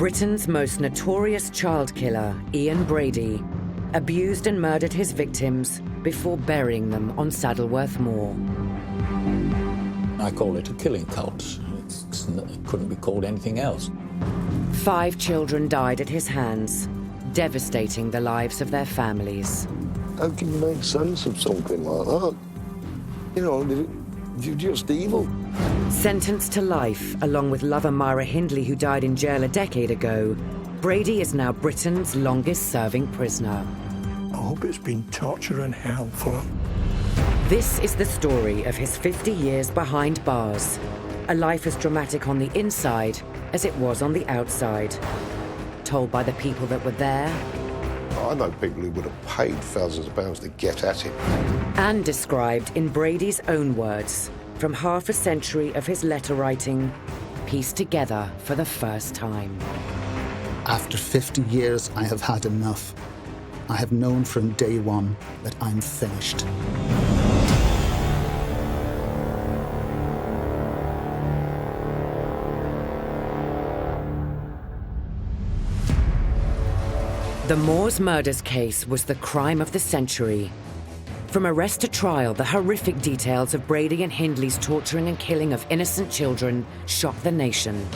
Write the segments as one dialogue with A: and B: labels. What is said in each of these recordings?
A: Britain's most notorious child killer, Ian Brady, abused and murdered his victims before burying them on Saddleworth Moor.
B: I call it a killing cult. It couldn't be called anything else.
A: 5 children died at his hands, devastating the lives of their families.
C: How can you make sense of something like that? You know, you're just evil.
A: Sentenced to life, along with lover Myra Hindley, who died in jail a decade ago, Brady is now Britain's longest-serving prisoner.
D: I hope it's been torture and hell for him.
A: This is the story of his 50 years behind bars, a life as dramatic on the inside as it was on the outside. Told by the people that were there.
C: I know people who would have paid thousands of pounds to get at him.
A: And described in Brady's own words, from half a century of his letter writing, pieced together for the first time.
E: After 50 years, I have had enough. I have known from day one that I'm finished.
A: The Moors murders case was the crime of the century. From arrest to trial, the horrific details of Brady and Hindley's torturing and killing of innocent children shocked the nation.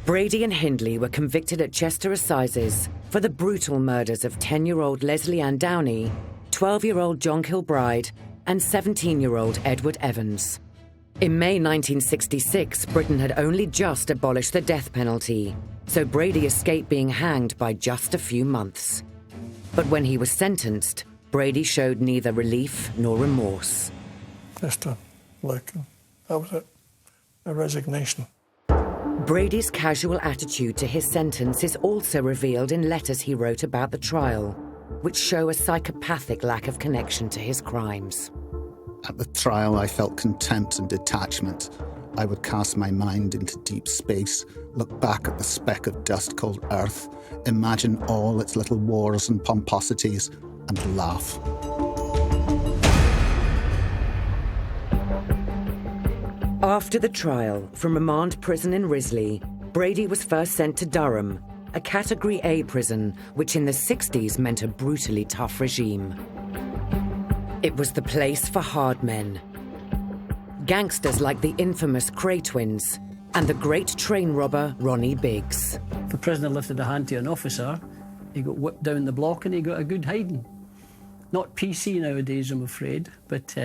A: Brady and Hindley were convicted at Chester Assizes for the brutal murders of 10-year-old Leslie Ann Downey, 12-year-old John Kilbride, and 17-year-old Edward Evans. In May 1966, Britain had only just abolished the death penalty, so Brady escaped being hanged by just a few months. But when he was sentenced, Brady showed neither relief nor remorse.
D: Just that was it, a resignation.
A: Brady's casual attitude to his sentence is also revealed in letters he wrote about the trial, which show a psychopathic lack of connection to his crimes.
E: At the trial, I felt contempt and detachment. I would cast my mind into deep space, look back at the speck of dust called Earth, imagine all its little wars and pomposities, and laugh.
A: After the trial, from remand prison in Risley, Brady was first sent to Durham, a Category A prison, which in the 60s meant a brutally tough regime. It was the place for hard men. Gangsters like the infamous Cray twins and the great train robber Ronnie Biggs.
F: If a prisoner lifted a hand to an officer, he got whipped down the block and he got a good hiding. Not PC nowadays, I'm afraid, but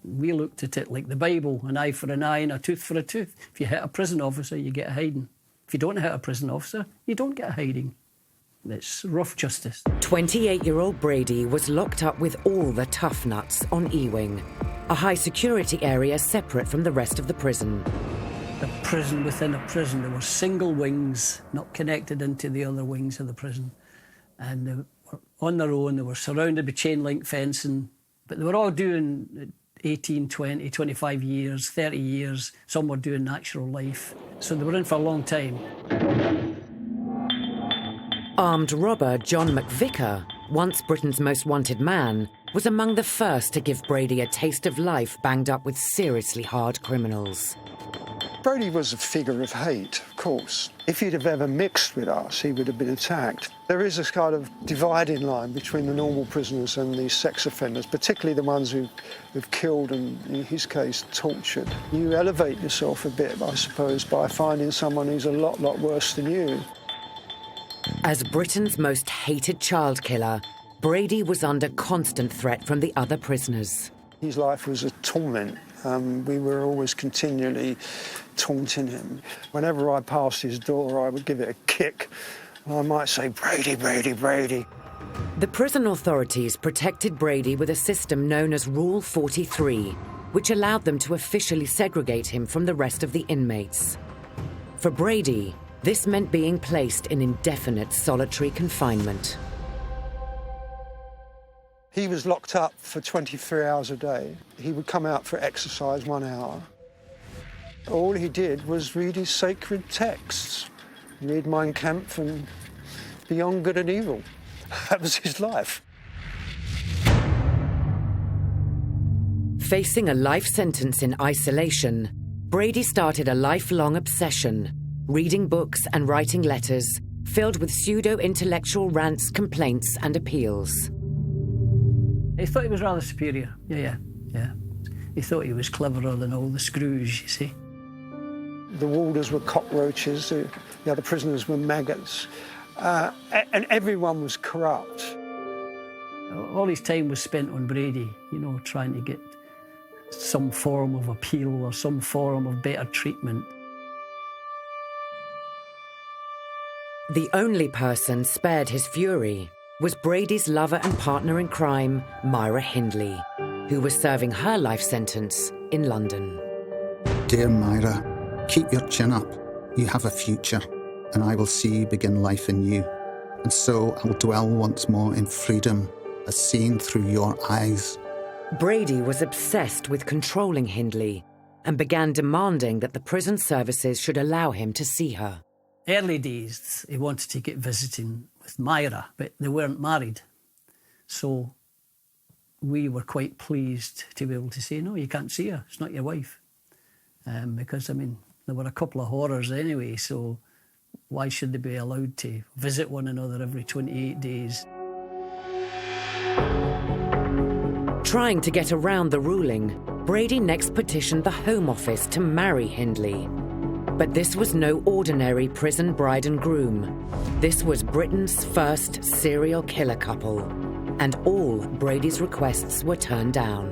F: we looked at it like the Bible, an eye for an eye and a tooth for a tooth. If you hit a prison officer, you get a hiding. If you don't hit a prison officer, you don't get a hiding. It's rough justice.
A: 28-year-old Brady was locked up with all the tough nuts on E-Wing, a high-security area separate from the rest of the prison.
F: A prison within a prison. There were single wings, not connected into the other wings of the prison. And they were on their own. They were surrounded by chain-link fencing. But they were all doing 18, 20, 25 years, 30 years. Some were doing natural life. So they were in for a long time.
A: Armed robber John McVicker, once Britain's most wanted man, was among the first to give Brady a taste of life banged up with seriously hard criminals.
G: Brady was a figure of hate, of course. If he'd have ever mixed with us, he would have been attacked. There is this kind of dividing line between the normal prisoners and these sex offenders, particularly the ones who've killed and, in his case, tortured. You elevate yourself a bit, I suppose, by finding someone who's a lot worse than you.
A: As Britain's most hated child killer, Brady was under constant threat from the other prisoners.
G: His life was a torment. We were always continually taunting him. Whenever I passed his door, I would give it a kick. And I might say, "Brady, Brady, Brady."
A: The prison authorities protected Brady with a system known as Rule 43, which allowed them to officially segregate him from the rest of the inmates. For Brady, this meant being placed in indefinite solitary confinement.
G: He was locked up for 23 hours a day. He would come out for exercise 1 hour. All he did was read his sacred texts, read Mein Kampf and Beyond Good and Evil. That was his life.
A: Facing a life sentence in isolation, Brady started a lifelong obsession, reading books and writing letters filled with pseudo-intellectual rants, complaints and appeals.
F: He thought he was rather superior, yeah. He thought he was cleverer than all the screws, you see.
G: The warders were cockroaches, the other prisoners were maggots, and everyone was corrupt.
F: All his time was spent on Brady, trying to get some form of appeal or some form of better treatment.
A: The only person spared his fury was Brady's lover and partner in crime, Myra Hindley, who was serving her life sentence in London.
E: Dear Myra, keep your chin up. You have a future, and I will see you begin life anew. And so I will dwell once more in freedom, as seen through your eyes.
A: Brady was obsessed with controlling Hindley and began demanding that the prison services should allow him to see her.
F: Early days, he wanted to get visiting with Myra, but they weren't married. So we were quite pleased to be able to say, no, you can't see her, it's not your wife. Because, there were a couple of horrors anyway, so why should they be allowed to visit one another every 28 days?
A: Trying to get around the ruling, Brady next petitioned the Home Office to marry Hindley. But this was no ordinary prison bride and groom. This was Britain's first serial killer couple, and all Brady's requests were turned down.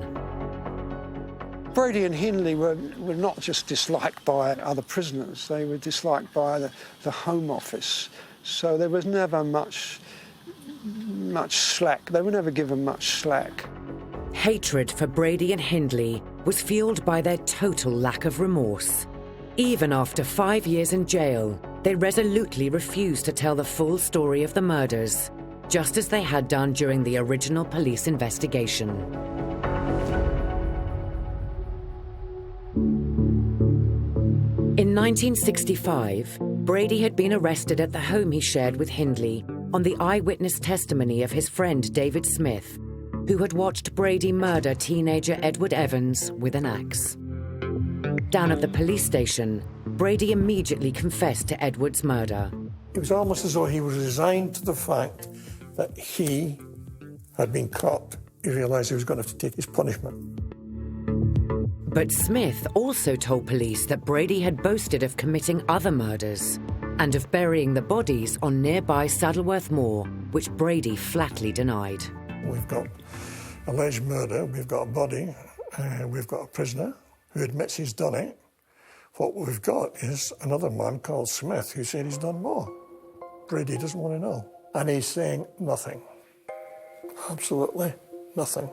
G: Brady and Hindley were not just disliked by other prisoners, they were disliked by the Home Office. So there was never much slack. They were never given much slack.
A: Hatred for Brady and Hindley was fueled by their total lack of remorse. Even after 5 years in jail, they resolutely refused to tell the full story of the murders, just as they had done during the original police investigation. In 1965, Brady had been arrested at the home he shared with Hindley on the eyewitness testimony of his friend David Smith, who had watched Brady murder teenager Edward Evans with an axe. Down at the police station, Brady immediately confessed to Edward's murder.
D: It was almost as though he was resigned to the fact that he had been caught. He realised he was going to have to take his punishment.
A: But Smith also told police that Brady had boasted of committing other murders and of burying the bodies on nearby Saddleworth Moor, which Brady flatly denied.
D: We've got alleged murder, we've got a body, we've got a prisoner who admits he's done it. What we've got is another man called Smith who said he's done more. Brady doesn't want to know. And he's saying nothing. Absolutely nothing.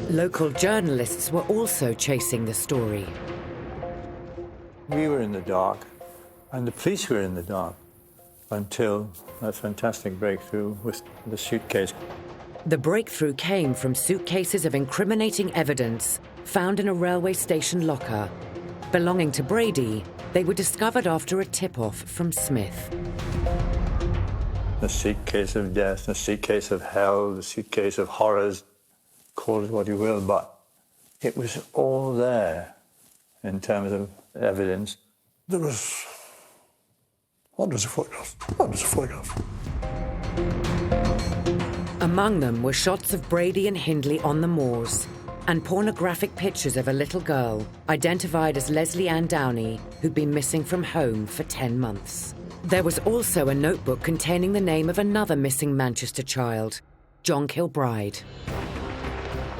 A: Local journalists were also chasing the story.
B: We were in the dark, and the police were in the dark, until that fantastic breakthrough with the suitcase.
A: The breakthrough came from suitcases of incriminating evidence found in a railway station locker. Belonging to Brady, they were discovered after a tip-off from Smith.
B: The suitcase of death, the suitcase of hell, the suitcase of horrors, call it what you will, but it was all there in terms of evidence.
D: There was hundreds of photographs.
A: Among them were shots of Brady and Hindley on the moors and pornographic pictures of a little girl identified as Leslie Ann Downey, who'd been missing from home for 10 months. There was also a notebook containing the name of another missing Manchester child, John Kilbride.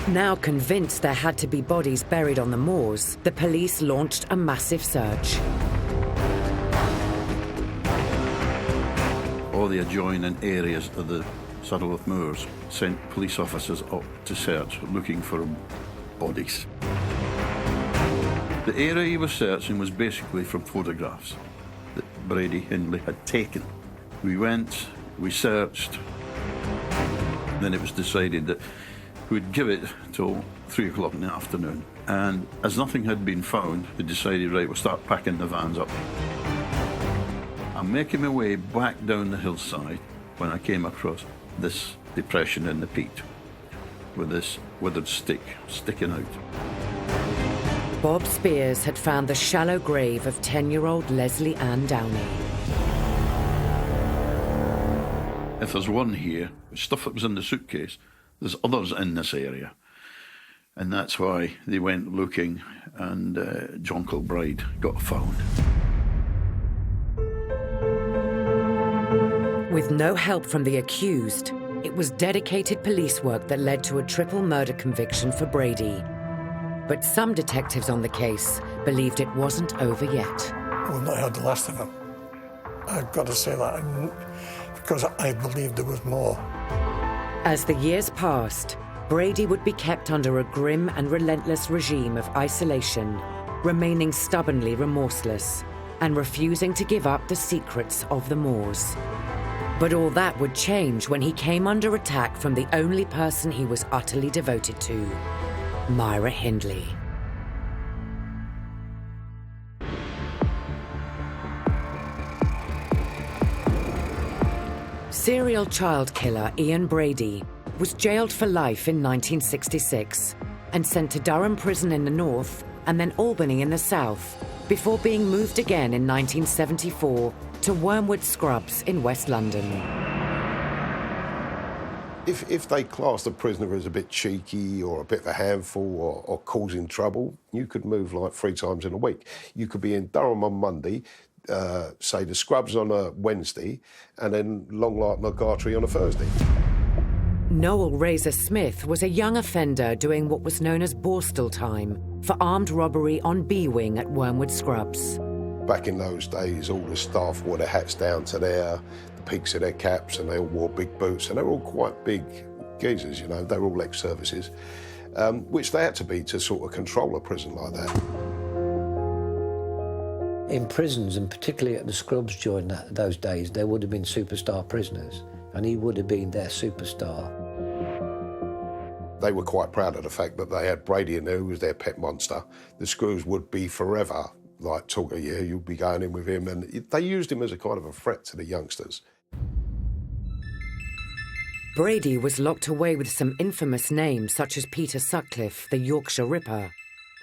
A: Now convinced there had to be bodies buried on the moors, the police launched a massive search.
H: All the adjoining areas of the Saddleworth Moors sent police officers up to search, looking for bodies. The area he was searching was basically from photographs that Brady Hindley had taken. We went, we searched, then it was decided that we'd give it till 3 o'clock in the afternoon. And as nothing had been found, we decided, right, we'll start packing the vans up. I'm making my way back down the hillside when I came across this depression in the peat with this withered stick sticking out.
A: Bob Spears had found the shallow grave of 10-year-old Leslie Ann Downey.
H: If there's one here, stuff that was in the suitcase, there's others in this area. And that's why they went looking, and John Kilbride got found.
A: With no help from the accused, it was dedicated police work that led to a triple murder conviction for Brady. But some detectives on the case believed it wasn't over yet.
D: We've not heard the last of him. I've got to say that, because I believed there was more.
A: As the years passed, Brady would be kept under a grim and relentless regime of isolation, remaining stubbornly remorseless and refusing to give up the secrets of the Moors. But all that would change when he came under attack from the only person he was utterly devoted to, Myra Hindley. Serial child killer Ian Brady was jailed for life in 1966 and sent to Durham Prison in the north and then Albany in the south, before being moved again in 1974 to Wormwood Scrubs in West London.
C: If they classed a prisoner as a bit cheeky or a bit of a handful or causing trouble, you could move like 3 times in a week. You could be in Durham on Monday, say the Scrubs on a Wednesday, and then Long Lartin or Gartree on a Thursday.
A: Noel Razor Smith was a young offender doing what was known as Borstal time for armed robbery on B Wing at Wormwood Scrubs.
C: Back in those days, all the staff wore their hats down to the peaks of their caps, and they all wore big boots, and they were all quite big geezers, you know. They were all ex-services, which they had to be to sort of control a prison like that.
I: In prisons, and particularly at the Scrubs during those days, there would have been superstar prisoners, and he would have been their superstar.
C: They were quite proud of the fact that they had Brady in there, who was their pet monster. The Screws would be forever, like, talk of you, you'll be going in with him, and they used him as a kind of a threat to the youngsters.
A: Brady was locked away with some infamous names such as Peter Sutcliffe, the Yorkshire Ripper,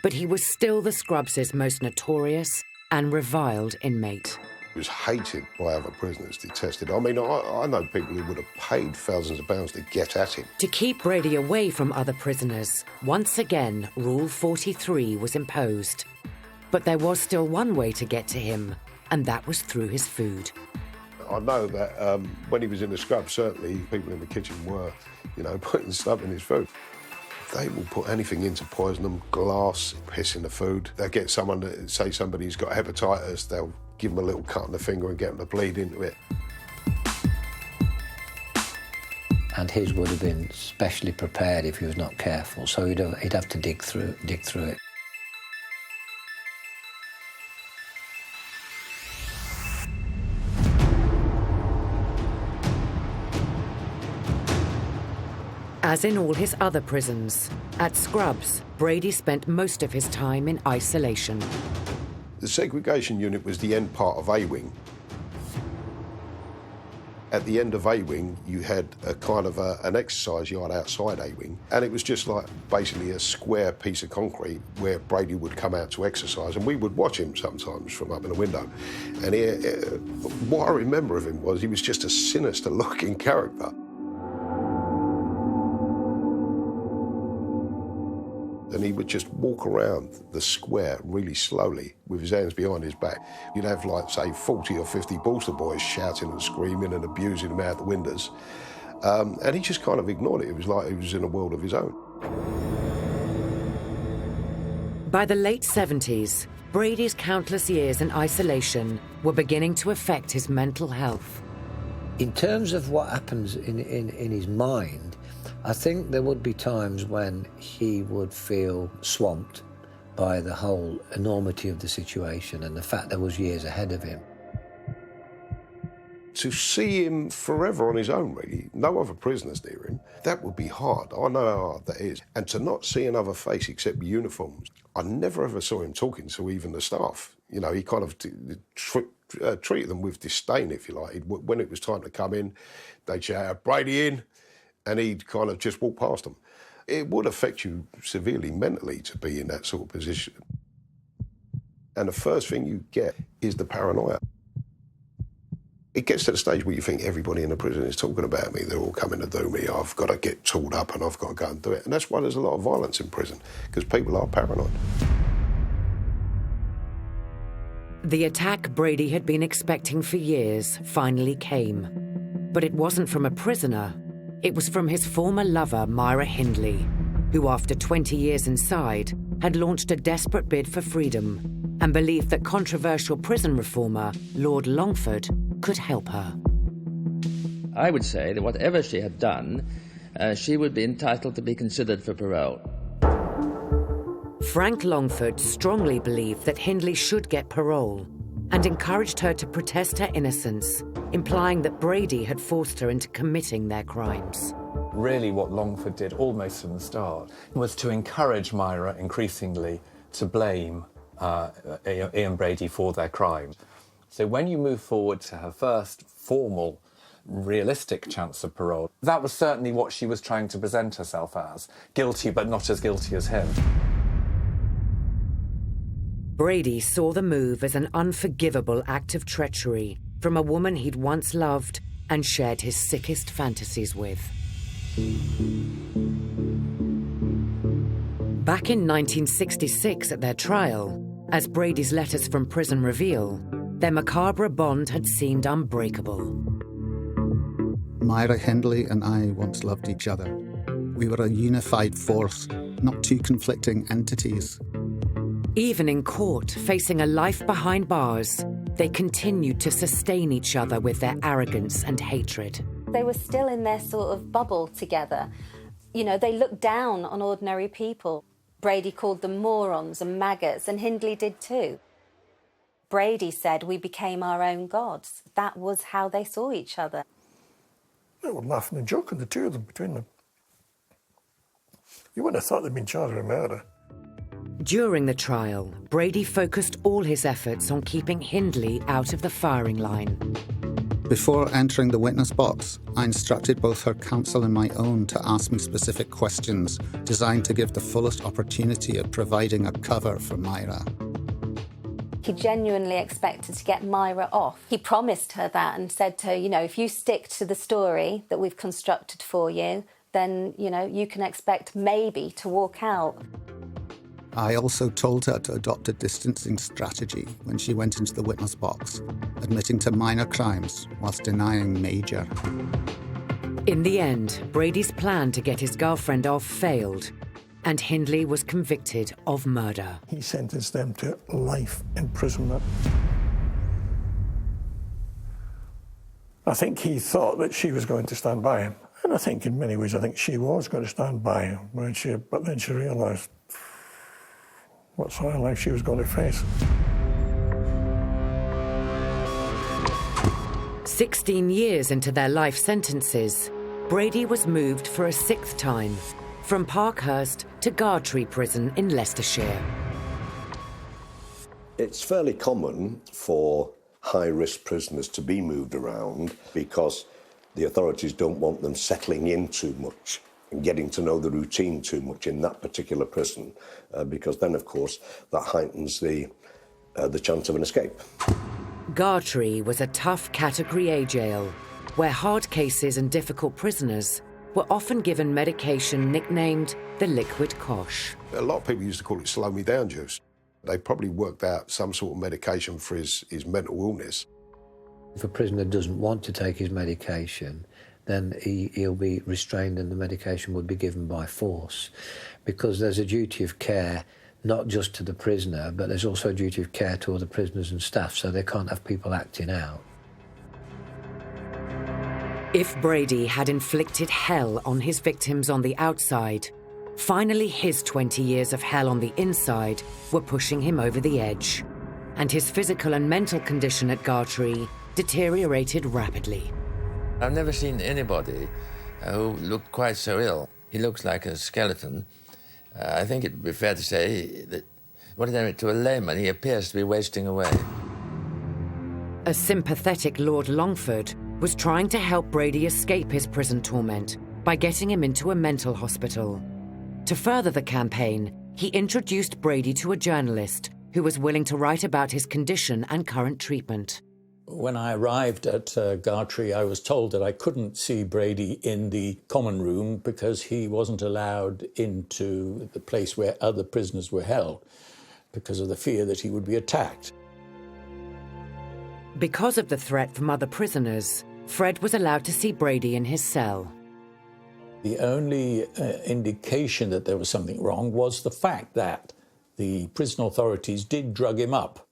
A: but he was still the Scrubs' most notorious and reviled inmate.
C: He was hated by other prisoners, detested. I mean, I know people who would have paid thousands of pounds to get at him.
A: To keep Brady away from other prisoners, once again, Rule 43 was imposed. But there was still one way to get to him, and that was through his food.
C: I know that when he was in the Scrub, certainly people in the kitchen were, you know, putting stuff in his food. They will put anything in to poison them, glass, piss in the food. They'll get someone to say somebody's got hepatitis, they'll give them a little cut on the finger and get them to bleed into it.
I: And his would have been specially prepared if he was not careful, so he'd have to dig through it.
A: As in all his other prisons, at Scrubs, Brady spent most of his time in isolation.
C: The segregation unit was the end part of A Wing. At the end of A Wing, you had a kind of an exercise yard outside A Wing, and it was just like basically a square piece of concrete where Brady would come out to exercise, and we would watch him sometimes from up in the window. And what I remember of him was he was just a sinister-looking character. And he would just walk around the square really slowly with his hands behind his back. You'd have, like, say, 40 or 50 Bolster boys shouting and screaming and abusing him out the windows. And he just kind of ignored it. It was like he was in a world of his own.
A: By the late 70s, Brady's countless years in isolation were beginning to affect his mental health.
I: In terms of what happens in his mind, I think there would be times when he would feel swamped by the whole enormity of the situation and the fact there was years ahead of him.
C: To see him forever on his own, really, no other prisoners near him, that would be hard. I know how hard that is. And to not see another face except uniforms, I never ever saw him talking to even the staff. You know, he kind of treated them with disdain, if you like. When it was time to come in, they'd shout, "Brady in," and he'd kind of just walk past them. It would affect you severely mentally to be in that sort of position. And the first thing you get is the paranoia. It gets to the stage where you think everybody in the prison is talking about me. They're all coming to do me. I've got to get tooled up and I've got to go and do it. And that's why there's a lot of violence in prison, because people are paranoid.
A: The attack Brady had been expecting for years finally came. But it wasn't from a prisoner. It was from his former lover, Myra Hindley, who after 20 years inside had launched a desperate bid for freedom and believed that controversial prison reformer Lord Longford could help her.
J: I would say that whatever she had done, she would be entitled to be considered for parole.
A: Frank Longford strongly believed that Hindley should get parole and encouraged her to protest her innocence, implying that Brady had forced her into committing their crimes.
K: Really what Longford did almost from the start was to encourage Myra increasingly to blame Ian Brady for their crime. So when you move forward to her first formal, realistic chance of parole, that was certainly what she was trying to present herself as, guilty but not as guilty as him.
A: Brady saw the move as an unforgivable act of treachery from a woman he'd once loved and shared his sickest fantasies with. Back in 1966 at their trial, as Brady's letters from prison reveal, their macabre bond had seemed unbreakable.
E: Myra Hindley and I once loved each other. We were a unified force, not two conflicting entities.
A: Even in court, facing a life behind bars, they continued to sustain each other with their arrogance and hatred.
L: They were still in their sort of bubble together. You know, they looked down on ordinary people. Brady called them morons and maggots, and Hindley did too. Brady said we became our own gods. That was how they saw each other.
D: They were laughing and joking, the two of them, between them. You wouldn't have thought they'd been charged with murder.
A: During the trial, Brady focused all his efforts on keeping Hindley out of the firing line.
E: Before entering the witness box, I instructed both her counsel and my own to ask me specific questions designed to give the fullest opportunity of providing a cover for Myra.
L: He genuinely expected to get Myra off. He promised her that and said to her, you know, if you stick to the story that we've constructed for you, then, you know, you can expect maybe to walk out.
E: I also told her to adopt a distancing strategy when she went into the witness box, admitting to minor crimes whilst denying major.
A: In the end, Brady's plan to get his girlfriend off failed, and Hindley was convicted of murder.
D: He sentenced them to life imprisonment. I think he thought that she was going to stand by him. And I think in many ways, I think she was going to stand by him. But then she realised what sort of life she was going to face.
A: 16 years into their life sentences, Brady was moved for a sixth time from Parkhurst to Gartree Prison in Leicestershire.
C: It's fairly common for high-risk prisoners to be moved around because the authorities don't want them settling in too much and getting to know the routine too much in that particular prison, because then, of course, that heightens the chance of an escape.
A: Gartree was a tough Category A jail, where hard cases and difficult prisoners were often given medication nicknamed the liquid cosh.
C: A lot of people used to call it slow me down juice. They probably worked out some sort of medication for his mental illness.
I: If a prisoner doesn't want to take his medication, then he'll be restrained and the medication would be given by force, because there's a duty of care not just to the prisoner, but there's also a duty of care to other prisoners and staff, so they can't have people acting out.
A: If Brady had inflicted hell on his victims on the outside, finally his 20 years of hell on the inside were pushing him over the edge, and his physical and mental condition at Gartree deteriorated rapidly.
J: I've never seen anybody who looked quite so ill. He looks like a skeleton. I think it would be fair to say that, to a layman, he appears to be wasting away.
A: A sympathetic Lord Longford was trying to help Brady escape his prison torment by getting him into a mental hospital. To further the campaign, he introduced Brady to a journalist who was willing to write about his condition and current treatment.
M: When I arrived at Gartree, I was told that I couldn't see Brady in the common room because he wasn't allowed into the place where other prisoners were held because of the fear that he would be attacked.
A: Because of the threat from other prisoners, Fred was allowed to see Brady in his cell.
M: The only indication that there was something wrong was the fact that the prison authorities did drug him up.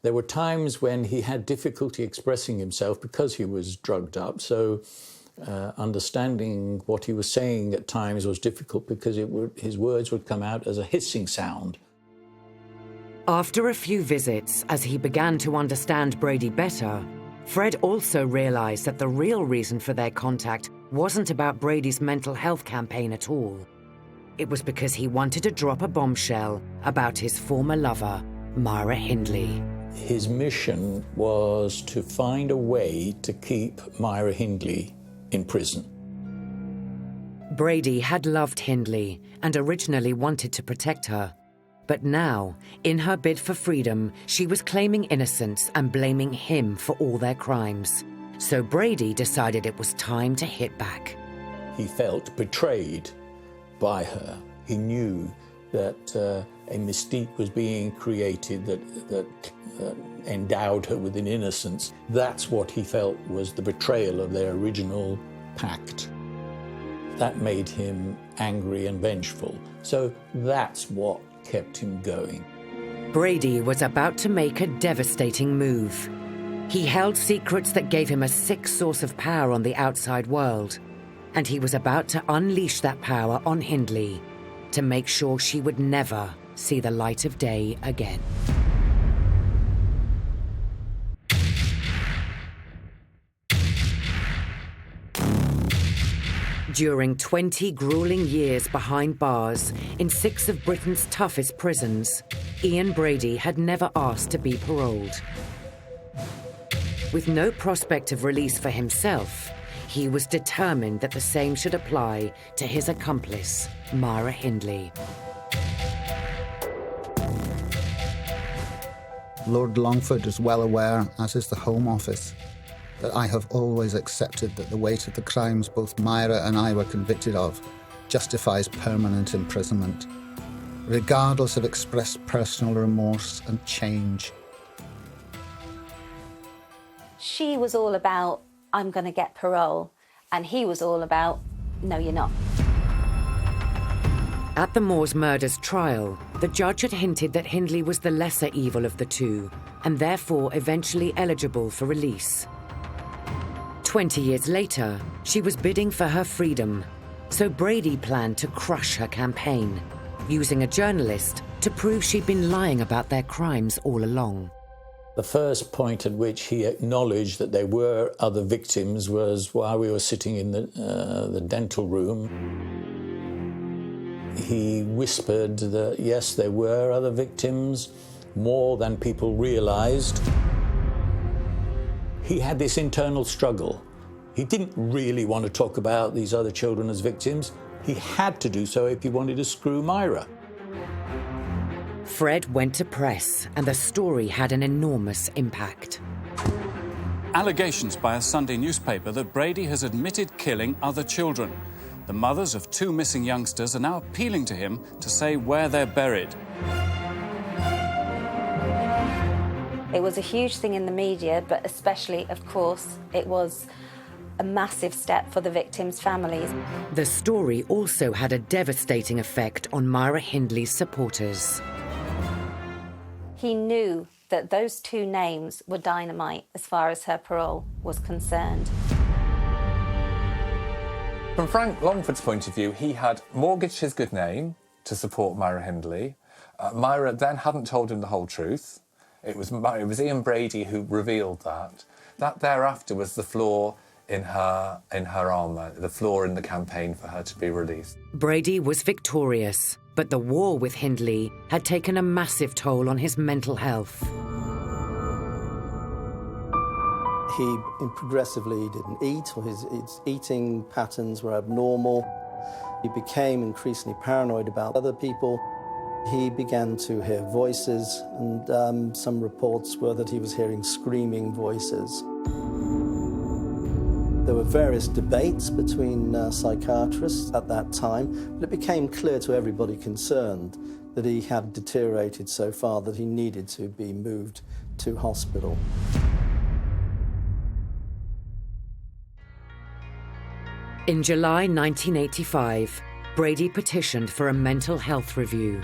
M: There were times when he had difficulty expressing himself because he was drugged up, so understanding what he was saying at times was difficult because his words would come out as a hissing sound.
A: After a few visits, as he began to understand Brady better, Fred also realized that the real reason for their contact wasn't about Brady's mental health campaign at all. It was because he wanted to drop a bombshell about his former lover, Myra Hindley.
M: His mission was to find a way to keep Myra Hindley in prison.
A: Brady had loved Hindley and originally wanted to protect her. But now, in her bid for freedom, she was claiming innocence and blaming him for all their crimes. So Brady decided it was time to hit back.
M: He felt betrayed by her. He knew that a mystique was being created that endowed her with an innocence. That's what he felt was the betrayal of their original pact. That made him angry and vengeful. So that's what kept him going.
A: Brady was about to make a devastating move. He held secrets that gave him a sick source of power on the outside world, and he was about to unleash that power on Hindley to make sure she would never see the light of day again. During 20 grueling years behind bars in 6 of Britain's toughest prisons, Ian Brady had never asked to be paroled. With no prospect of release for himself, he was determined that the same should apply to his accomplice, Myra Hindley.
E: Lord Longford is well aware, as is the Home Office, that I have always accepted that the weight of the crimes both Myra and I were convicted of justifies permanent imprisonment, regardless of expressed personal remorse and change.
L: She was all about, I'm going to get parole, and he was all about, no, you're not.
A: At the Moors murders trial, the judge had hinted that Hindley was the lesser evil of the two, and therefore eventually eligible for release. 20 years later, she was bidding for her freedom, so Brady planned to crush her campaign, using a journalist to prove she'd been lying about their crimes all along.
M: The first point at which he acknowledged that there were other victims was while we were sitting in the dental room. He whispered that, yes, there were other victims, more than people realized. He had this internal struggle. He didn't really want to talk about these other children as victims. He had to do so if he wanted to screw Myra.
A: Fred went to press, and the story had an enormous impact.
N: Allegations by a Sunday newspaper that Brady has admitted killing other children. The mothers of 2 missing youngsters are now appealing to him to say where they're buried.
L: It was a huge thing in the media, but especially, of course, it was a massive step for the victims' families.
A: The story also had a devastating effect on Myra Hindley's supporters.
L: He knew that those 2 names were dynamite as far as her parole was concerned.
K: From Frank Longford's point of view, he had mortgaged his good name to support Myra Hindley. Myra then hadn't told him the whole truth. It was Ian Brady who revealed that. That thereafter was the flaw in her armour, the flaw in the campaign for her to be released.
A: Brady was victorious, but the war with Hindley had taken a massive toll on his mental health.
O: He progressively didn't eat, or his eating patterns were abnormal. He became increasingly paranoid about other people. He began to hear voices, and some reports were that he was hearing screaming voices. There were various debates between psychiatrists at that time, but it became clear to everybody concerned that he had deteriorated so far that he needed to be moved to hospital.
A: In July 1985, Brady petitioned for a mental health review.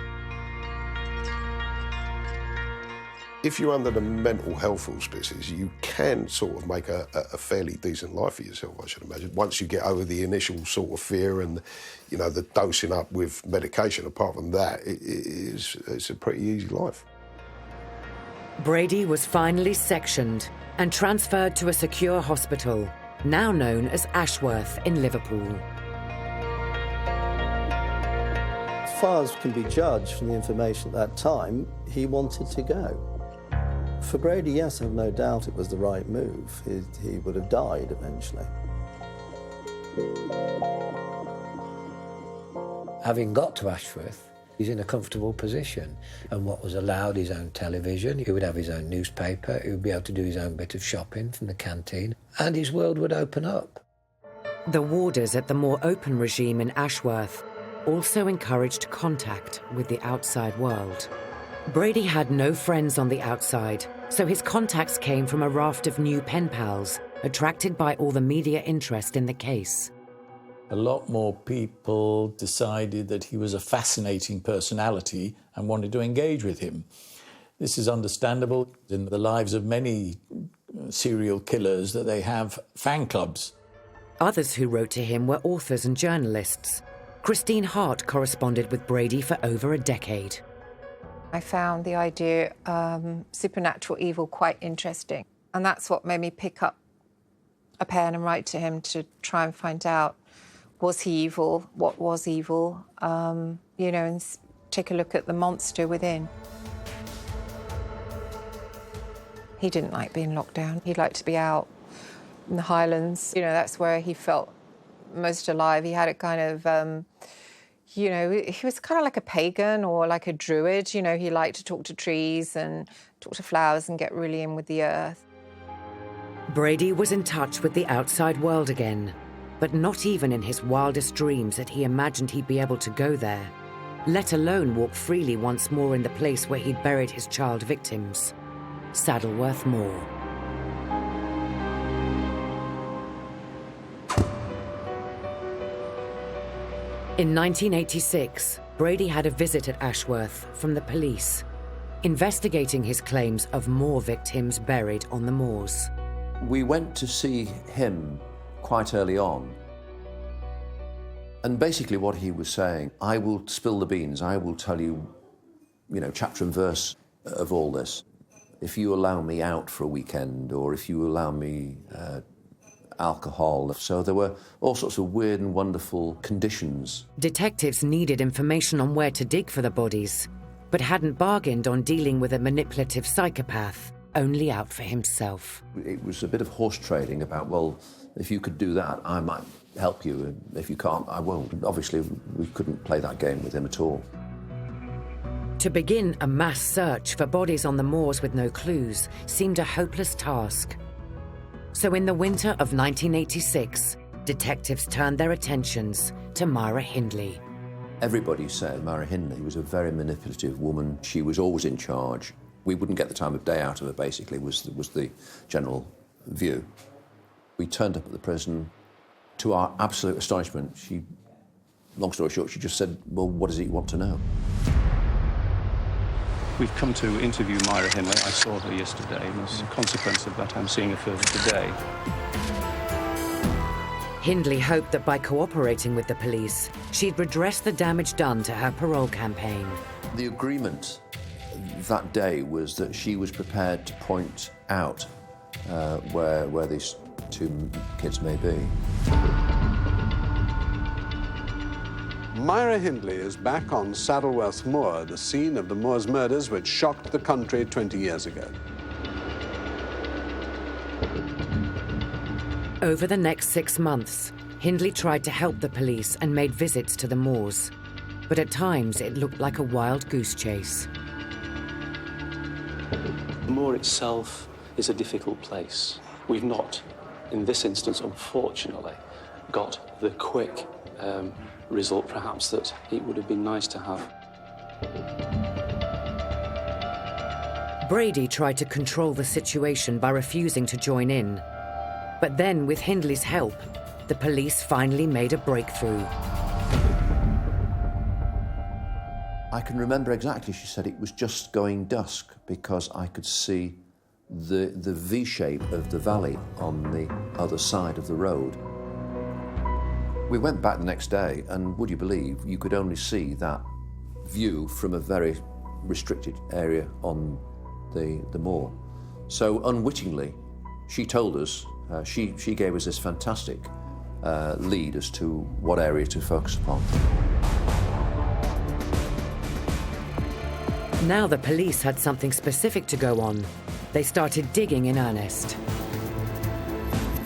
C: If you're under the mental health auspices, you can sort of make a fairly decent life for yourself, I should imagine. Once you get over the initial sort of fear and, you know, the dosing up with medication, apart from that, it's a pretty easy life.
A: Brady was finally sectioned and transferred to a secure hospital, now known as Ashworth in Liverpool.
O: As far as can be judged from the information at that time, he wanted to go. For Brady, yes, I have no doubt it was the right move. He would have died eventually.
I: Having got to Ashworth, he's in a comfortable position. And what was allowed, his own television, he would have his own newspaper, he would be able to do his own bit of shopping from the canteen, and his world would open up.
A: The warders at the more open regime in Ashworth also encouraged contact with the outside world. Brady had no friends on the outside, so his contacts came from a raft of new pen pals, attracted by all the media interest in the case.
M: A lot more people decided that he was a fascinating personality and wanted to engage with him. This is understandable in the lives of many serial killers, that they have fan clubs.
A: Others who wrote to him were authors and journalists. Christine Hart corresponded with Brady for over a decade.
P: I found the idea supernatural evil quite interesting. And that's what made me pick up a pen and write to him to try and find out, was he evil? What was evil? You know, and take a look at the monster within. He didn't like being locked down. He liked to be out in the Highlands. You know, that's where he felt most alive. He had a kind of... you know, he was kind of like a pagan or like a druid. You know, he liked to talk to trees and talk to flowers and get really in with the earth.
A: Brady was in touch with the outside world again, but not even in his wildest dreams had he imagined he'd be able to go there, let alone walk freely once more in the place where he'd buried his child victims, Saddleworth Moor. In 1986, Brady had a visit at Ashworth from the police, investigating his claims of more victims buried on the moors.
Q: We went to see him quite early on. And basically what he was saying, I will spill the beans, I will tell you, chapter and verse of all this. If you allow me out for a weekend, or if you allow me alcohol. So there were all sorts of weird and wonderful conditions.
A: Detectives needed information on where to dig for the bodies, but hadn't bargained on dealing with a manipulative psychopath, only out for himself.
Q: It was a bit of horse trading about, well, if you could do that, I might help you, and if you can't, I won't. Obviously, we couldn't play that game with him at all.
A: To begin a mass search for bodies on the moors with no clues seemed a hopeless task. So in the winter of 1986, detectives turned their attentions to Myra Hindley.
Q: Everybody said Myra Hindley was a very manipulative woman. She was always in charge. We wouldn't get the time of day out of her, basically, was the general view. We turned up at the prison. To our absolute astonishment, long story short, she just said, well, what is it you want to know?
R: We've come to interview Myra Hindley. I saw her yesterday, and as a consequence of that, I'm seeing her further today.
A: Hindley hoped that by cooperating with the police, she'd redress the damage done to her parole campaign.
Q: The agreement that day was that she was prepared to point out where these two kids may be.
S: Myra Hindley is back on Saddleworth Moor, the scene of the Moors murders which shocked the country 20 years ago.
A: Over the next 6 months, Hindley tried to help the police and made visits to the moors. but at times it looked like a wild goose chase.
R: The moor itself is a difficult place. We've not, in this instance, unfortunately, got the quick result, perhaps, that it would have been nice to have.
A: Brady tried to control the situation by refusing to join in. But then, with Hindley's help, the police finally made a breakthrough.
Q: I can remember exactly, she said it was just going dusk because I could see the V shape of the valley on the other side of the road. We went back the next day, and would you believe, you could only see that view from a very restricted area on the moor. So unwittingly, she told us, she gave us this fantastic lead as to what area to focus upon.
A: Now the police had something specific to go on. They started digging in earnest.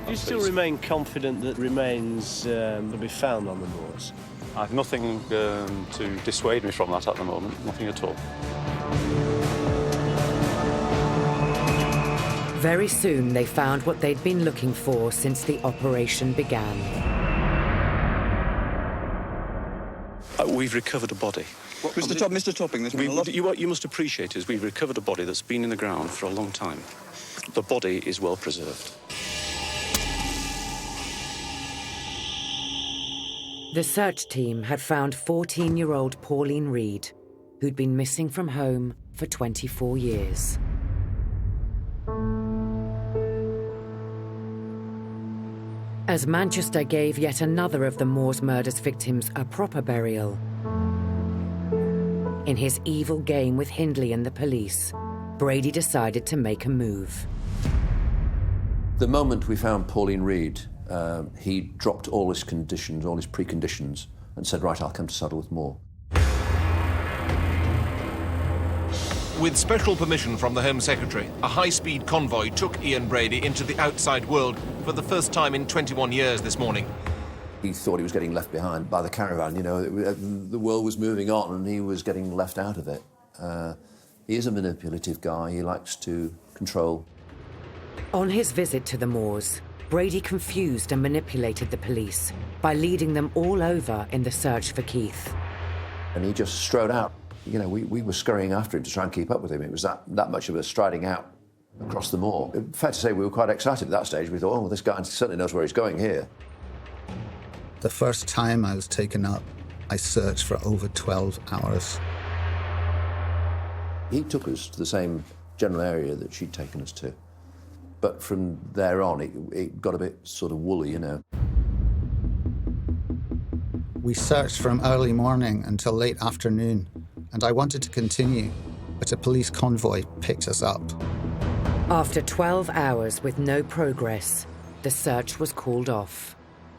T: Do you still remain confident that remains will be found on the moors?
R: I've nothing to dissuade me from that at the moment, nothing at all.
A: Very soon they found what they'd been looking for since the operation began.
R: We've recovered a body.
U: Mr. Topping, there's been a lot...
R: What you must appreciate is we've recovered a body that's been in the ground for a long time. The body is well preserved.
A: The search team had found 14-year-old Pauline Reed, who'd been missing from home for 24 years. As Manchester gave yet another of the Moors murders victims a proper burial, in his evil game with Hindley and the police, Brady decided to make a move.
Q: The moment we found Pauline Reed, he dropped all his conditions, all his preconditions, and said, right, I'll come to Saddleworth Moor.
V: With special permission from the Home Secretary, a high-speed convoy took Ian Brady into the outside world for the first time in 21 years this morning.
Q: He thought he was getting left behind by the caravan, you know, the world was moving on and he was getting left out of it. He is a manipulative guy, he likes to control.
A: On his visit to the moors, Brady confused and manipulated the police by leading them all over in the search for Keith.
Q: And he just strode out. You know, we were scurrying after him to try and keep up with him. It was that much of a striding out across the moor. Fair to say, we were quite excited at that stage. We thought, oh, this guy certainly knows where he's going here.
E: The first time I was taken up, I searched for over 12 hours.
Q: He took us to the same general area that she'd taken us to. But from there on, it got a bit sort of woolly, you know.
E: We searched from early morning until late afternoon, and I wanted to continue, but a police convoy picked us up.
A: After 12 hours with no progress, the search was called off.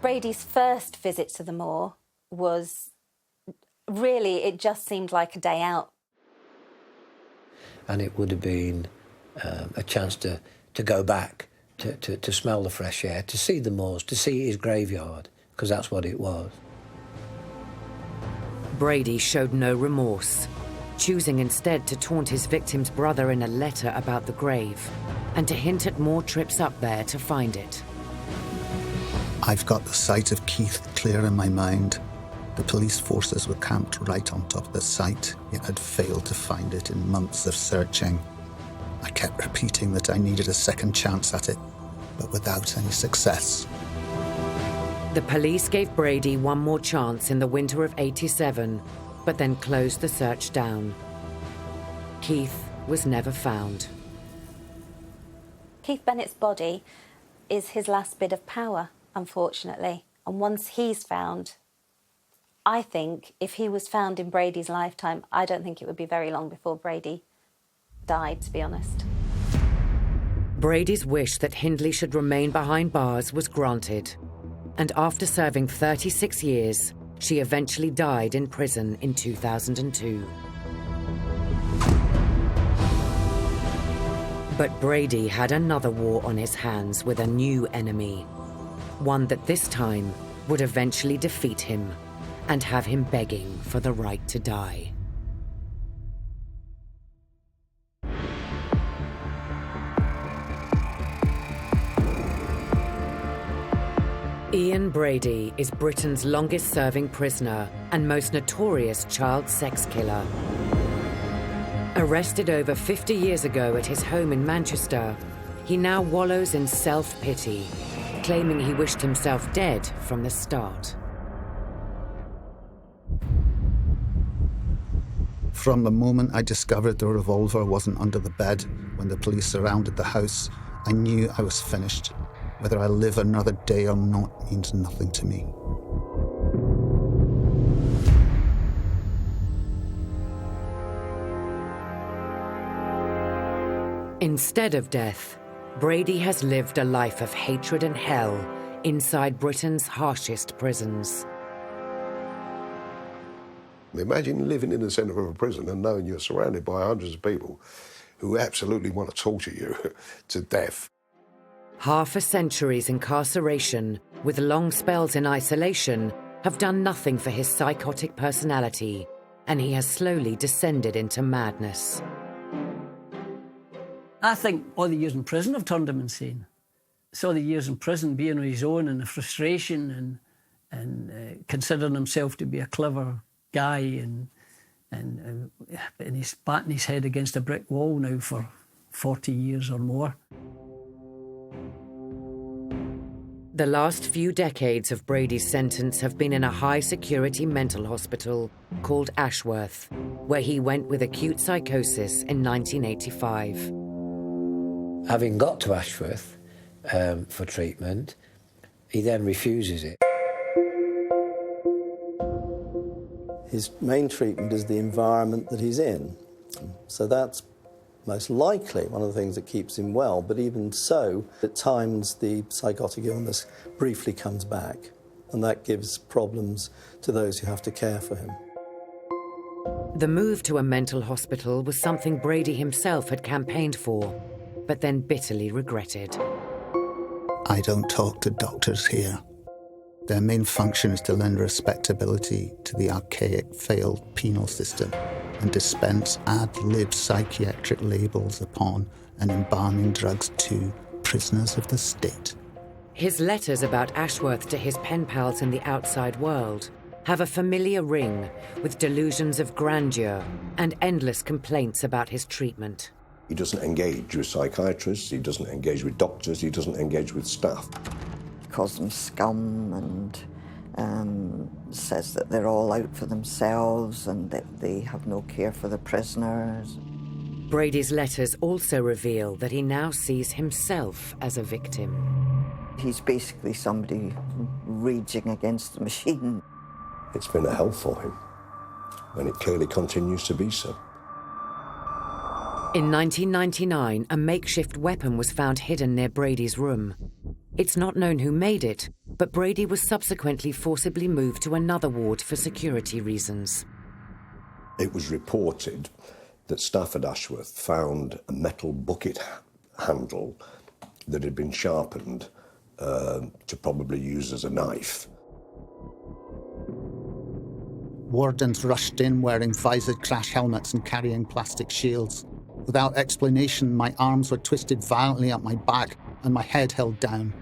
L: Brady's first visit to the moor was really, it just seemed like a day out.
I: And it would have been a chance to go back, to smell the fresh air, to see the moors, to see his graveyard, because that's what it was.
A: Brady showed no remorse, choosing instead to taunt his victim's brother in a letter about the grave and to hint at more trips up there to find it.
E: I've got the site of Keith clear in my mind. The police forces were camped right on top of the site, yet had failed to find it in months of searching. I kept repeating that I needed a second chance at it, but without any success.
A: The police gave Brady one more chance in the winter of '87, but then closed the search down. Keith was never found.
L: Keith Bennett's body is his last bit of power, unfortunately. And once he's found, I think if he was found in Brady's lifetime, I don't think it would be very long before Brady died, to be honest.
A: Brady's wish that Hindley should remain behind bars was granted. And after serving 36 years, she eventually died in prison in 2002. But Brady had another war on his hands with a new enemy. One that this time would eventually defeat him and have him begging for the right to die. Ian Brady is Britain's longest-serving prisoner and most notorious child sex killer. Arrested over 50 years ago at his home in Manchester, he now wallows in self-pity, claiming he wished himself dead from the start.
E: From the moment I discovered the revolver wasn't under the bed when the police surrounded the house, I knew I was finished. Whether I live another day or not means nothing to me.
A: Instead of death, Brady has lived a life of hatred and hell inside Britain's harshest prisons.
C: Imagine living in the centre of a prison and knowing you're surrounded by hundreds of people who absolutely want to torture you to death.
A: Half a century's incarceration, with long spells in isolation, have done nothing for his psychotic personality, and he has slowly descended into madness.
F: I think all the years in prison have turned him insane. It's all the years in prison being on his own and the frustration and considering himself to be a clever guy and he's batting his head against a brick wall now for 40 years or more.
A: The last few decades of Brady's sentence have been in a high-security mental hospital called Ashworth, where he went with acute psychosis in 1985.
I: Having got to Ashworth for treatment, he then refuses it.
O: His main treatment is the environment that he's in. So that's most likely one of the things that keeps him well, but even so, at times the psychotic illness briefly comes back, and that gives problems to those who have to care for him.
A: The move to a mental hospital was something Brady himself had campaigned for, but then bitterly regretted.
E: I don't talk to doctors here. Their main function is to lend respectability to the archaic, failed penal system and dispense ad-lib psychiatric labels upon and embalming drugs to prisoners of the state.
A: His letters about Ashworth to his pen pals in the outside world have a familiar ring with delusions of grandeur and endless complaints about his treatment.
C: He doesn't engage with psychiatrists, he doesn't engage with doctors, he doesn't engage with staff.
G: He calls them scum and says that they're all out for themselves and that they have no care for the prisoners.
A: Brady's letters also reveal that he now sees himself as a victim.
G: He's basically somebody raging against the machine.
C: It's been a hell for him, and it clearly continues to be so.
A: In 1999, a makeshift weapon was found hidden near Brady's room. It's not known who made it, but Brady was subsequently forcibly moved to another ward for security reasons.
C: It was reported that staff at Ashworth found a metal bucket handle that had been sharpened to probably use as a knife.
E: Wardens rushed in wearing visored crash helmets and carrying plastic shields. Without explanation, my arms were twisted violently at my back and my head held down.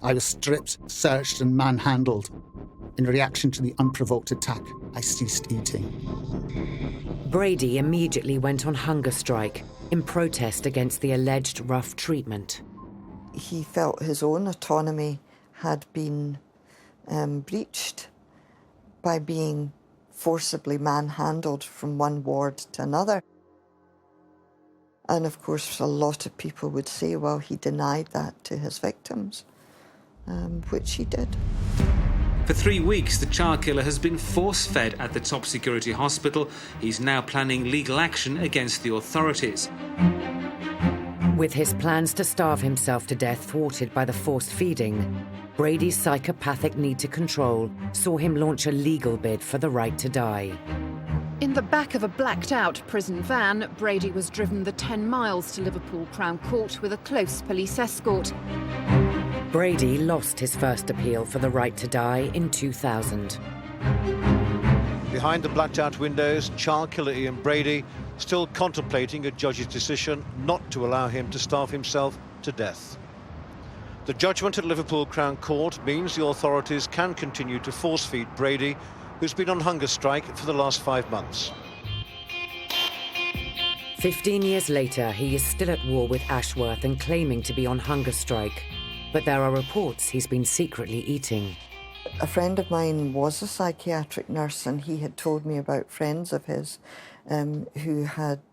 E: I was stripped, searched and manhandled. In reaction to the unprovoked attack, I ceased eating.
A: Brady immediately went on hunger strike in protest against the alleged rough treatment.
G: He felt his own autonomy had been breached by being forcibly manhandled from one ward to another. And of course, a lot of people would say, well, he denied that to his victims, which he did.
W: For 3 weeks, the child killer has been force-fed at the top security hospital. He's now planning legal action against the authorities.
A: With his plans to starve himself to death thwarted by the forced feeding, Brady's psychopathic need to control saw him launch a legal bid for the right to die.
X: In the back of a blacked-out prison van, Brady was driven the 10 miles to Liverpool Crown Court with a close police escort.
A: Brady lost his first appeal for the right to die in 2000.
B: Behind the blacked-out windows, child killer Ian Brady still contemplating a judge's decision not to allow him to starve himself to death. The judgment at Liverpool Crown Court means the authorities can continue to force-feed Brady, who's been on hunger strike for the last 5 months.
A: 15 years later, he is still at war with Ashworth and claiming to be on hunger strike. But there are reports he's been secretly eating.
G: A friend of mine was a psychiatric nurse, and he had told me about friends of his who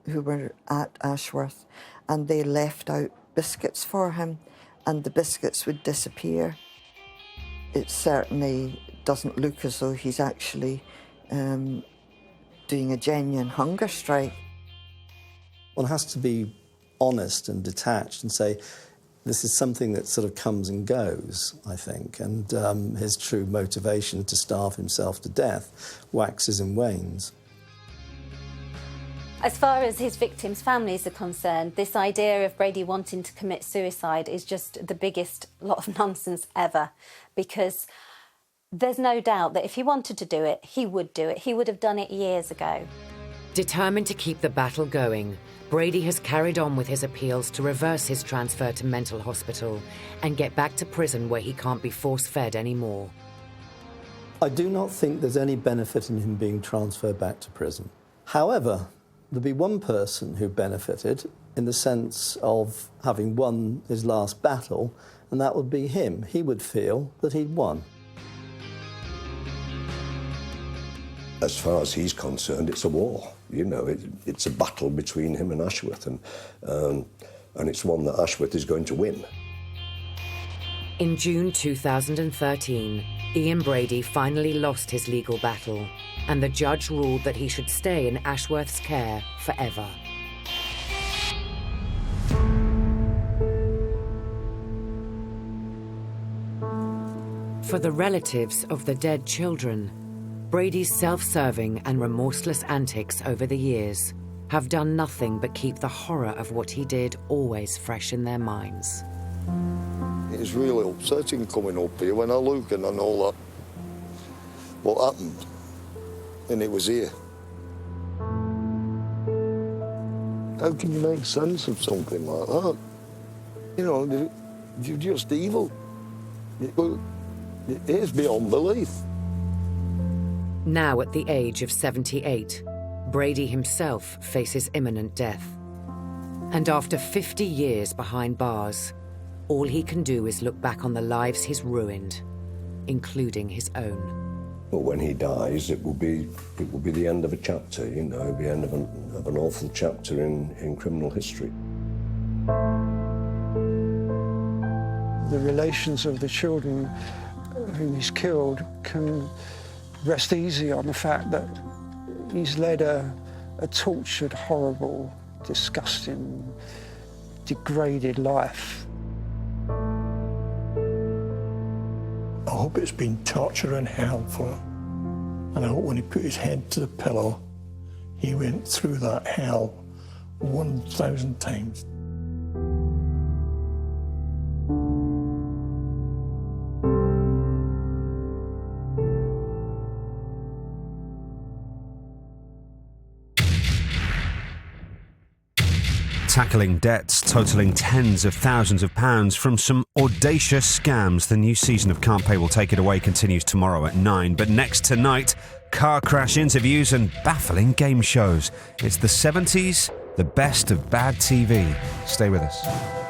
G: were at Ashworth, and they left out biscuits for him, and the biscuits would disappear. It certainly doesn't look as though he's actually doing a genuine hunger strike.
O: One has to be honest and detached and say, this is something that sort of comes and goes, I think, and his true motivation to starve himself to death waxes and wanes.
L: As far as his victims' families are concerned, this idea of Brady wanting to commit suicide is just the biggest lot of nonsense ever, because there's no doubt that if he wanted to do it, he would do it. He would have done it years ago.
A: Determined to keep the battle going, Brady has carried on with his appeals to reverse his transfer to mental hospital and get back to prison where he can't be force-fed anymore.
O: I do not think there's any benefit in him being transferred back to prison. However, there'd be one person who benefited in the sense of having won his last battle, and that would be him. He would feel that he'd won.
C: As far as he's concerned, it's a war. You know, it's a battle between him and Ashworth, and it's one that Ashworth is going to win.
A: In June 2013, Ian Brady finally lost his legal battle, and the judge ruled that he should stay in Ashworth's care forever. For the relatives of the dead children, Brady's self-serving and remorseless antics over the years have done nothing but keep the horror of what he did always fresh in their minds.
D: It's really upsetting coming up here when I look and I know that what happened, and it was here. How can you make sense of something like that? You know, you're just evil. It is beyond belief.
A: Now, at the age of 78, Brady himself faces imminent death. And after 50 years behind bars, all he can do is look back on the lives he's ruined, including his own.
C: But when he dies, it will be the end of a chapter, you know, the end of an awful chapter in criminal history.
H: The relations of the children whom he's killed can rest easy on the fact that he's led a tortured, horrible, disgusting, degraded life.
J: I hope it's been torture and hell for him. And I hope when he put his head to the pillow, he went through that hell 1,000 times.
Y: Tackling debts totalling tens of thousands of pounds from some audacious scams. The new season of Can't Pay Will Take It Away continues tomorrow at 9. But next tonight, car crash interviews and baffling game shows. It's the 70s, the best of bad TV. Stay with us.